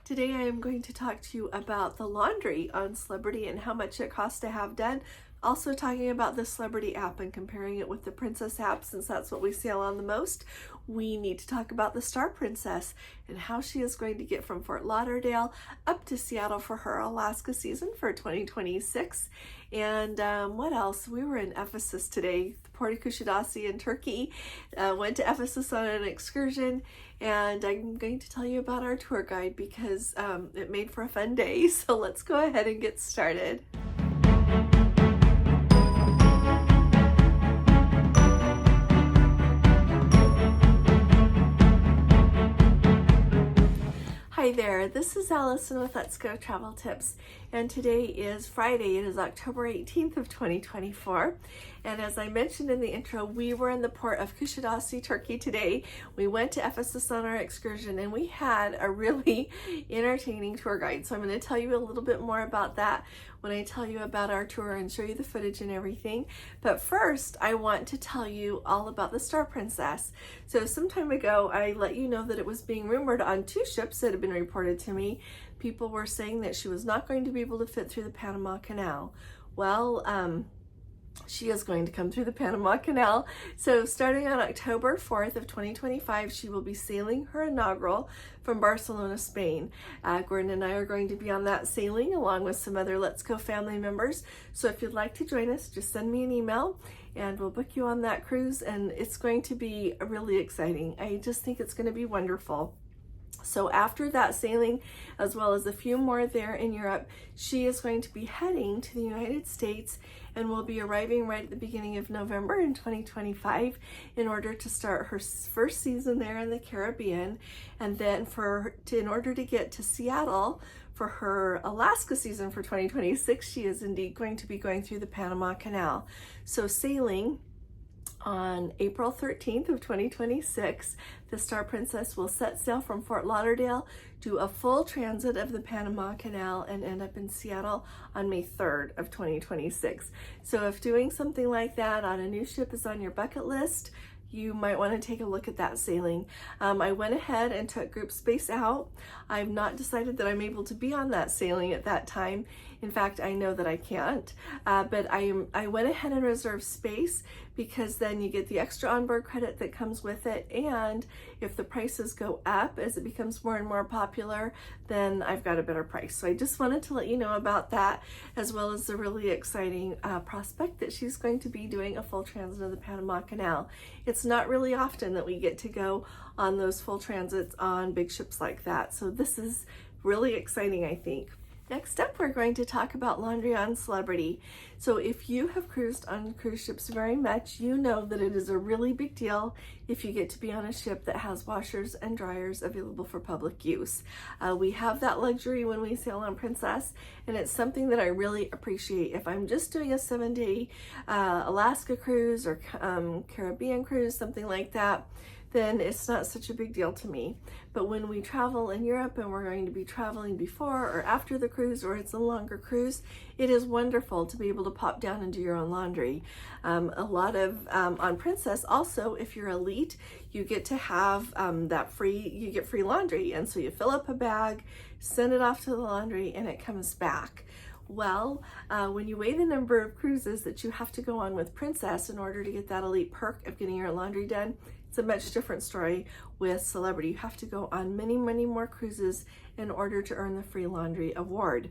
Today I am going to talk to you about the laundry on Celebrity and how much it costs to have done. Also talking about the Celebrity app and comparing it with the Princess app, since that's what we sail on the most. We need to talk about the Star Princess and how she is going to get from Fort Lauderdale up to Seattle for her Alaska season for 2026. And what else? We were in Ephesus today, the port of Kusadasi in Turkey. Went to Ephesus on an excursion, and I'm going to tell you about our tour guide because it made for a fun day. So let's go ahead and get started. Hi there, this is Allison with Let's Go Travel Tips, and today is Friday. It is October 18th of 2024, and as I mentioned in the intro, we were in the port of Kusadasi, Turkey today. We went to Ephesus on our excursion, and we had a really entertaining tour guide, so I'm going to tell you a little bit more about that when I tell you about our tour and show you the footage and everything. But first, I want to tell you all about the Star Princess. So some time ago, I let you know that it was being rumored on two ships that had been reported to me. People were saying that she was not going to be able to fit through the Panama Canal. Well, she is going to come through the Panama Canal. So starting on October 4th of 2025, she will be sailing her inaugural from Barcelona, Spain. Gordon and I are going to be on that sailing along with some other Let's Go family members. So if you'd like to join us, just send me an email and we'll book you on that cruise, and it's going to be really exciting. I just think it's going to be wonderful. So after that sailing, as well as a few more there in Europe, she is going to be heading to the United States and will be arriving right at the beginning of November in 2025 in order to start her first season there in the Caribbean. And then in order to get to Seattle for her Alaska season for 2026, she is indeed going to be going through the Panama Canal. So sailing on April 13th of 2026, the Star Princess will set sail from Fort Lauderdale, do a full transit of the Panama Canal, and end up in Seattle on May 3rd of 2026. So if doing something like that on a new ship is on your bucket list, you might want to take a look at that sailing. I went ahead and took group space out. I've not decided that I'm able to be on that sailing at that time. In fact, I know that I can't, but I went ahead and reserved space because then you get the extra onboard credit that comes with it, and if the prices go up as it becomes more and more popular, then I've got a better price. So I just wanted to let you know about that, as well as the really exciting prospect that she's going to be doing a full transit of the Panama Canal. It's not really often that we get to go on those full transits on big ships like that, so this is really exciting, I think. Next up, we're going to talk about laundry on Celebrity. So if you have cruised on cruise ships very much, you know that it is a really big deal if you get to be on a ship that has washers and dryers available for public use. We have that luxury when we sail on Princess, and it's something that I really appreciate. If I'm just doing a 7-day Alaska cruise or Caribbean cruise, something like that, then it's not such a big deal to me. But when we travel in Europe and we're going to be traveling before or after the cruise, or it's a longer cruise, it is wonderful to be able to pop down and do your own laundry. On Princess also, if you're elite, you get to have you get free laundry. And so you fill up a bag, send it off to the laundry, and it comes back. Well, when you weigh the number of cruises that you have to go on with Princess in order to get that elite perk of getting your laundry done, it's a much different story with Celebrity. You have to go on many, many more cruises in order to earn the free laundry award.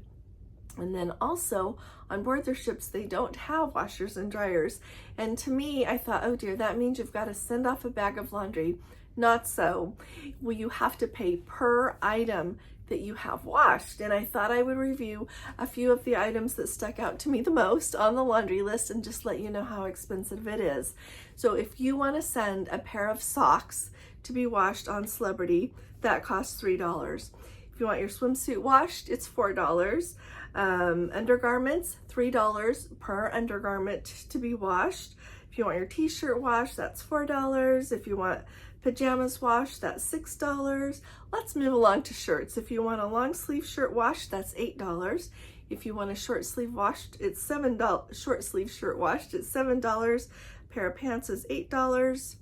And then also on board their ships, they don't have washers and dryers. And to me, I thought, oh dear, that means you've got to send off a bag of laundry. Not so. Well, you have to pay per item that you have washed. And I thought I would review a few of the items that stuck out to me the most on the laundry list and just let you know how expensive it is. So if you want to send a pair of socks to be washed on Celebrity, that costs $3. If you want your swimsuit washed, it's $4. Undergarments, $3 per undergarment to be washed. If you want your t-shirt washed, that's $4. If you want pajamas washed, that's $6. Let's move along to shirts. If you want a long sleeve shirt washed, that's $8. If you want a short sleeve washed, it's $7. Short sleeve shirt washed, it's $7. Pair of pants is $8.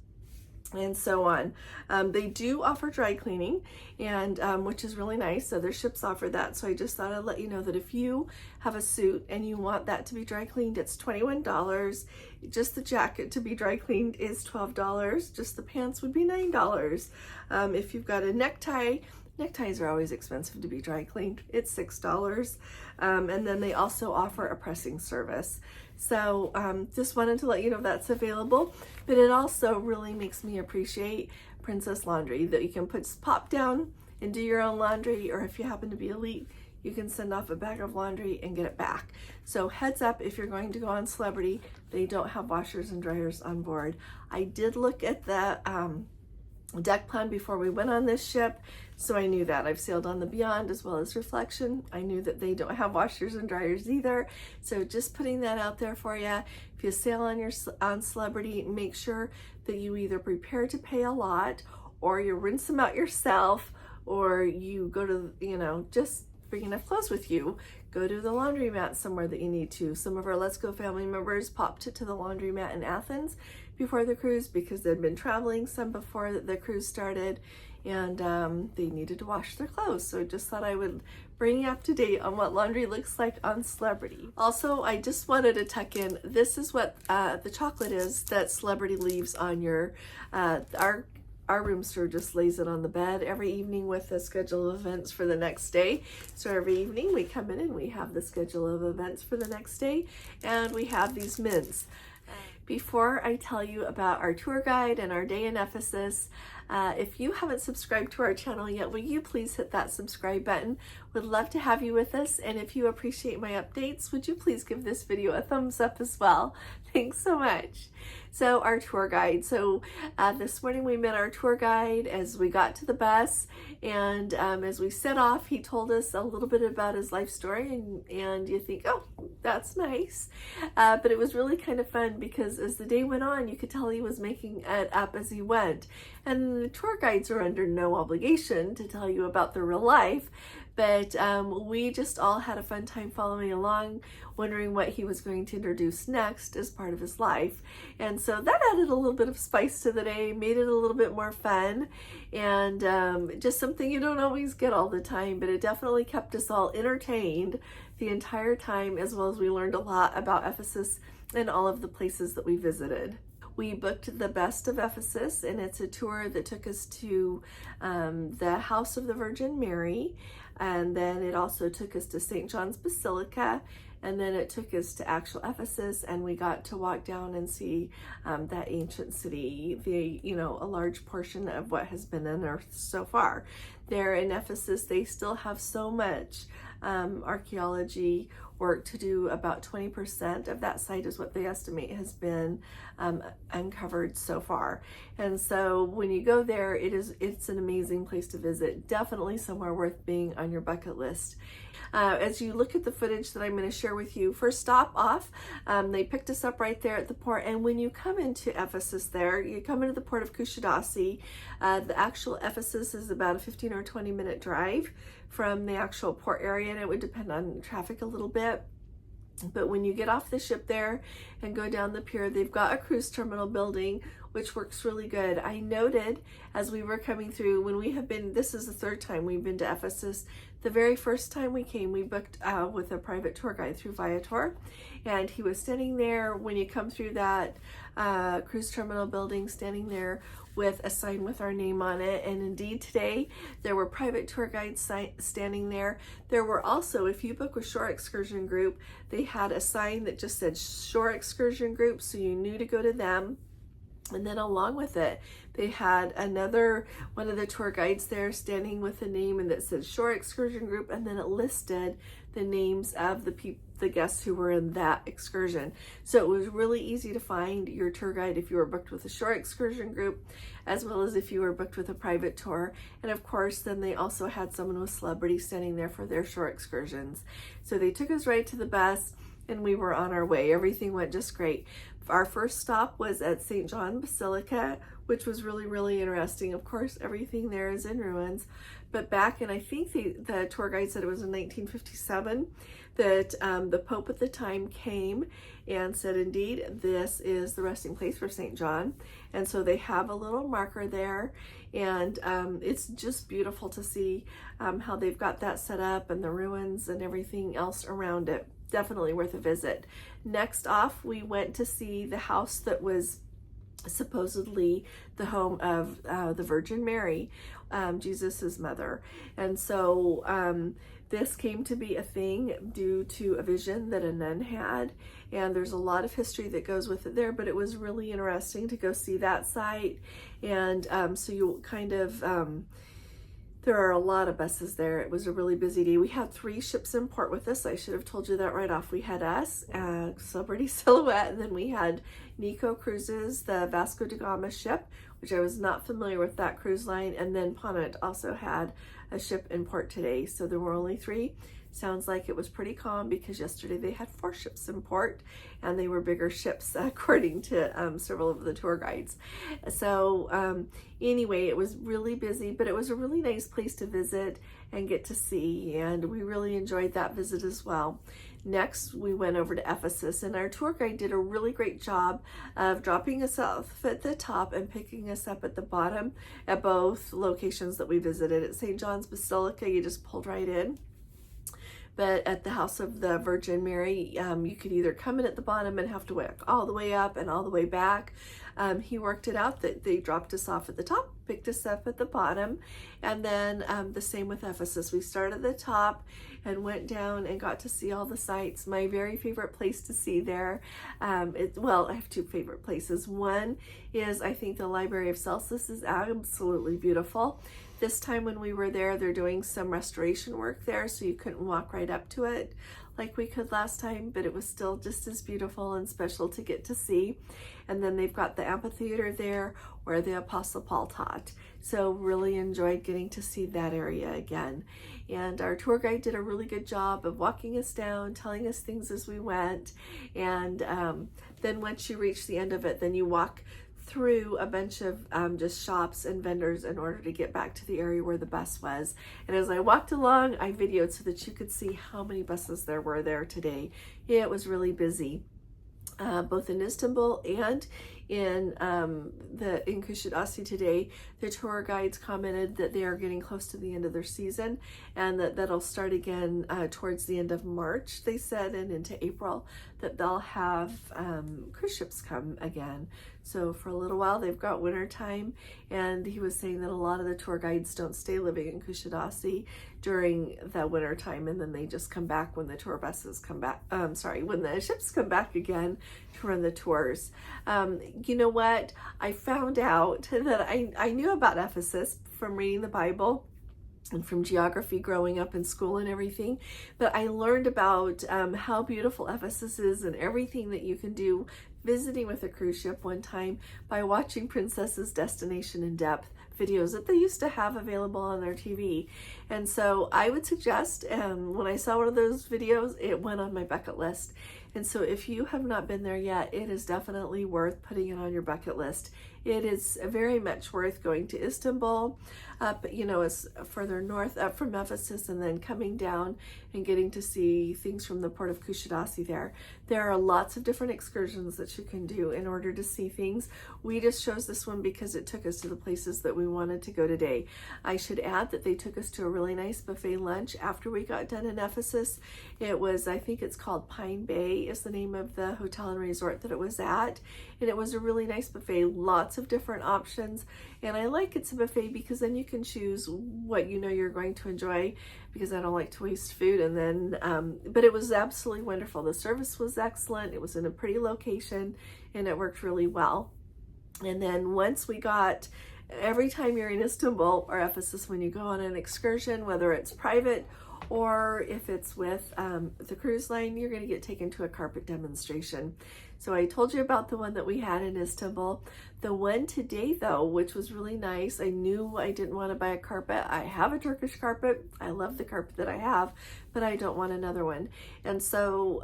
and so on. They do offer dry cleaning, and which is really nice. Other ships offer that, so I just thought I'd let you know that if you have a suit and you want that to be dry cleaned, it's $21. Just the jacket to be dry cleaned is $12. Just the pants would be $9. If you've got a necktie, neckties are always expensive to be dry cleaned. It's $6. And then they also offer a pressing service. So just wanted to let you know that's available, but it also really makes me appreciate Princess Laundry, that you can pop down and do your own laundry, or if you happen to be elite, you can send off a bag of laundry and get it back. So heads up, if you're going to go on Celebrity, they don't have washers and dryers on board. I did look at the deck plan before we went on this ship, so I knew that. I've sailed on the Beyond as well as Reflection. I knew that they don't have washers and dryers either, so just putting that out there for you. If you sail on Celebrity, make sure that you either prepare to pay a lot, or you rinse them out yourself, or you go to, just bring enough clothes with you. Go to the laundromat somewhere that you need to. Some of our Let's Go family members popped it to the laundromat in Athens before the cruise because they'd been traveling some before the cruise started, and they needed to wash their clothes. So I just thought I would bring you up to date on what laundry looks like on Celebrity. Also, I just wanted to tuck in, this is what the chocolate is that Celebrity leaves on your, our room store just lays it on the bed every evening with a schedule of events for the next day. So every evening we come in and we have the schedule of events for the next day, and we have these mints. Before I tell you about our tour guide and our day in Ephesus, if you haven't subscribed to our channel yet, will you please hit that subscribe button? Would love to have you with us, and if you appreciate my updates, would you please give this video a thumbs up as well? Thanks so much. So our tour guide. So this morning we met our tour guide as we got to the bus, and as we set off, he told us a little bit about his life story, and you think, oh, that's nice. But it was really kind of fun because as the day went on, you could tell he was making it up as he went. And the tour guides are under no obligation to tell you about their real life, but we just all had a fun time following along, wondering what he was going to introduce next as part of his life. And so that added a little bit of spice to the day, made it a little bit more fun, and just something you don't always get all the time, but it definitely kept us all entertained the entire time, as well as we learned a lot about Ephesus and all of the places that we visited. We booked the Best of Ephesus, and it's a tour that took us to the House of the Virgin Mary, and then it also took us to St. John's Basilica, and then it took us to actual Ephesus, and we got to walk down and see that ancient city, a large portion of what has been unearthed so far. There in Ephesus, they still have so much archaeology work to do. About 20% of that site is what they estimate has been uncovered so far. And so when you go there, it's an amazing place to visit. Definitely somewhere worth being on your bucket list. As you look at the footage that I'm going to share with you, first stop off, they picked us up right there at the port, and when you come into Ephesus there, you come into the port of Kusadasi. The actual Ephesus is about a 15 or 20 minute drive from the actual port area, and it would depend on traffic a little bit. But when you get off the ship there and go down the pier, they've got a cruise terminal building, which works really good. I noted as we were coming through, when we have been, this is the third time we've been to Ephesus. The very first time we came, we booked with a private tour guide through Viator, and he was standing there when you come through that cruise terminal building, standing there with a sign with our name on it. And indeed today there were private tour guides standing there. There were also, if you book with Shore Excursion Group, they had a sign that just said Shore Excursion Group, so you knew to go to them. And then along with it, they had one of the tour guides there standing with a name, and that said Shore Excursion Group, and then it listed the names of the guests who were in that excursion. So it was really easy to find your tour guide if you were booked with a Shore Excursion Group, as well as if you were booked with a private tour. And of course, then they also had someone with Celebrity standing there for their shore excursions. So they took us right to the bus, and we were on our way. Everything went just great. Our first stop was at St. John Basilica, which was really, really interesting. Of course, everything there is in ruins, but back in, I think the tour guide said it was in 1957, that the Pope at the time came and said, indeed, this is the resting place for St. John. And so they have a little marker there, and it's just beautiful to see how they've got that set up and the ruins and everything else around it. Definitely worth a visit. Next off, we went to see the house that was supposedly the home of the Virgin Mary, Jesus's mother. And so this came to be a thing due to a vision that a nun had, and there's a lot of history that goes with it there, but it was really interesting to go see that site. And so you kind of there are a lot of buses there. It was a really busy day. We had 3 ships in port with us. I should have told you that right off. We had us, Celebrity Silhouette, and then we had Nico Cruises, the Vasco da Gama ship, which I was not familiar with that cruise line, and then Ponant also had a ship in port today. So there were only 3. Sounds like it was pretty calm because yesterday they had 4 ships in port, and they were bigger ships according to several of the tour guides. So anyway, it was really busy, but it was a really nice place to visit and get to see, and we really enjoyed that visit as well. Next, we went over to Ephesus, and our tour guide did a really great job of dropping us off at the top and picking us up at the bottom at both locations that we visited. At St. John's Basilica, you just pulled right in. But at the house of the Virgin Mary, you could either come in at the bottom and have to walk all the way up and all the way back. He worked it out that they dropped us off at the top, picked us up at the bottom, and then the same with Ephesus. We started at the top and went down and got to see all the sights. My very favorite place to see there, well, I have 2 favorite places. One is, I think the Library of Celsus is absolutely beautiful. This time when we were there, they're doing some restoration work there, so you couldn't walk right up to it like we could last time, but it was still just as beautiful and special to get to see. And then they've got the amphitheater there where the Apostle Paul taught. So really enjoyed getting to see that area again. And our tour guide did a really good job of walking us down, telling us things as we went. And then once you reach the end of it, then you walk through a bunch of just shops and vendors in order to get back to the area where the bus was. And as I walked along, I videoed so that you could see how many buses there were there today. Yeah, it was really busy, both in Istanbul and in Kusadasi today. The tour guides commented that they are getting close to the end of their season, and that'll start again towards the end of March, they said, and into April, that they'll have cruise ships come again. So for a little while they've got winter time, and he was saying that a lot of the tour guides don't stay living in Kusadasi during the winter time, and then they just come back when the tour buses come back, when the ships come back again to run the tours. You know what? I found out that I knew about Ephesus from reading the Bible and from geography growing up in school and everything, but I learned about how beautiful Ephesus is and everything that you can do visiting with a cruise ship one time by watching Princess's Destination in Depth videos that they used to have available on their TV. And so I would suggest, when I saw one of those videos, it went on my bucket list. And so if you have not been there yet, it is definitely worth putting it on your bucket list. It is very much worth going to Istanbul, up, as further north up from Ephesus, and then coming down and getting to see things from the port of Kusadasi there. There are lots of different excursions that you can do in order to see things. We just chose this one because it took us to the places that we wanted to go today. I should add that they took us to a really nice buffet lunch after we got done in Ephesus. It was, I think it's called Pine Bay is the name of the hotel and resort that it was at. And it was a really nice buffet, lots of different options. And I like it's a buffet because then you can choose what you're going to enjoy, because I don't like to waste food. And then, but it was absolutely wonderful. The service was excellent. It was in a pretty location and it worked really well. And then once we got, every time you're in Istanbul or Ephesus, when you go on an excursion, whether it's private or if it's with the cruise line, you're going to get taken to a carpet demonstration. So I told you about the one that we had in Istanbul. The one today, though, which was really nice, I knew I didn't want to buy a carpet. I have a Turkish carpet. I love the carpet that I have, but I don't want another one. And so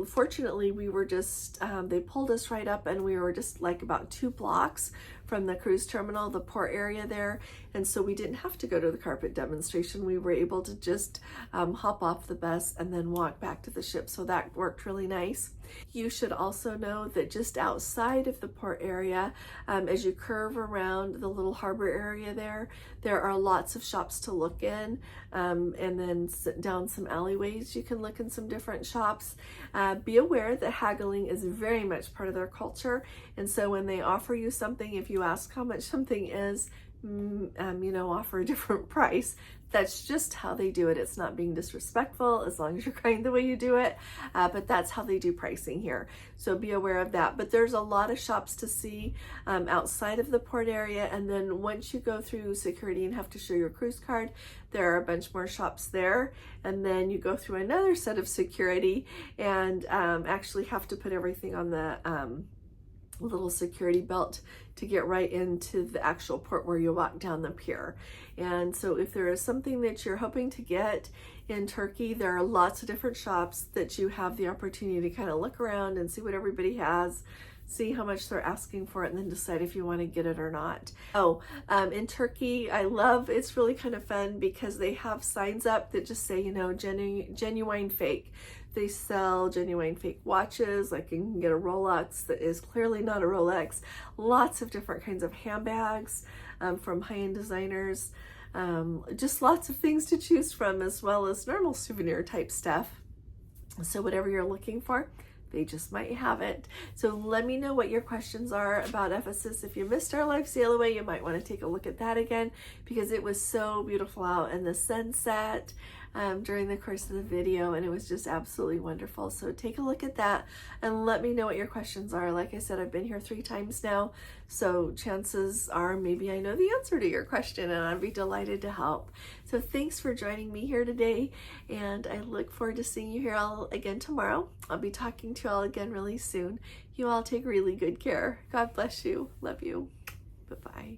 fortunately, we were just, they pulled us right up, and we were just like about 2 blocks from the cruise terminal, the port area there. And so we didn't have to go to the carpet demonstration. We were able to just hop off the bus and then walk back to the ship. So that worked really nice. You should also know that just outside of the port area, as you curve around the little harbor area there are lots of shops to look in, and then down some alleyways you can look in some different shops. Be aware that haggling is very much part of their culture, and so when they offer you something, if you ask how much something is, offer a different price. That's just how they do it. It's not being disrespectful as long as you're kind the way you do it, but that's how they do pricing here. So be aware of that. But there's a lot of shops to see outside of the port area, and then once you go through security and have to show your cruise card, there are a bunch more shops there, and then you go through another set of security and actually have to put everything on the little security belt to get right into the actual port where you walk down the pier. And so if there is something that you're hoping to get in Turkey, there are lots of different shops that you have the opportunity to kind of look around and see what everybody has, see how much they're asking for it, and then decide if you want to get it or not. In Turkey, it's really kind of fun because they have signs up that just say, genuine fake. They sell genuine fake watches, like you can get a Rolex that is clearly not a Rolex. Lots of different kinds of handbags from high-end designers. Just lots of things to choose from, as well as normal souvenir type stuff. So whatever you're looking for, they just might have it. So let me know what your questions are about Ephesus. If you missed our live sail away, you might want to take a look at that again, because it was so beautiful out in the sunset during the course of the video, and it was just absolutely wonderful. So take a look at that and let me know what your questions are. Like I said, I've been here 3 times now, so chances are maybe I know the answer to your question, and I'd be delighted to help. So thanks for joining me here today, and I look forward to seeing you here all again tomorrow. I'll be talking to you all again really soon. You all take really good care. God bless you. Love you. Bye-bye.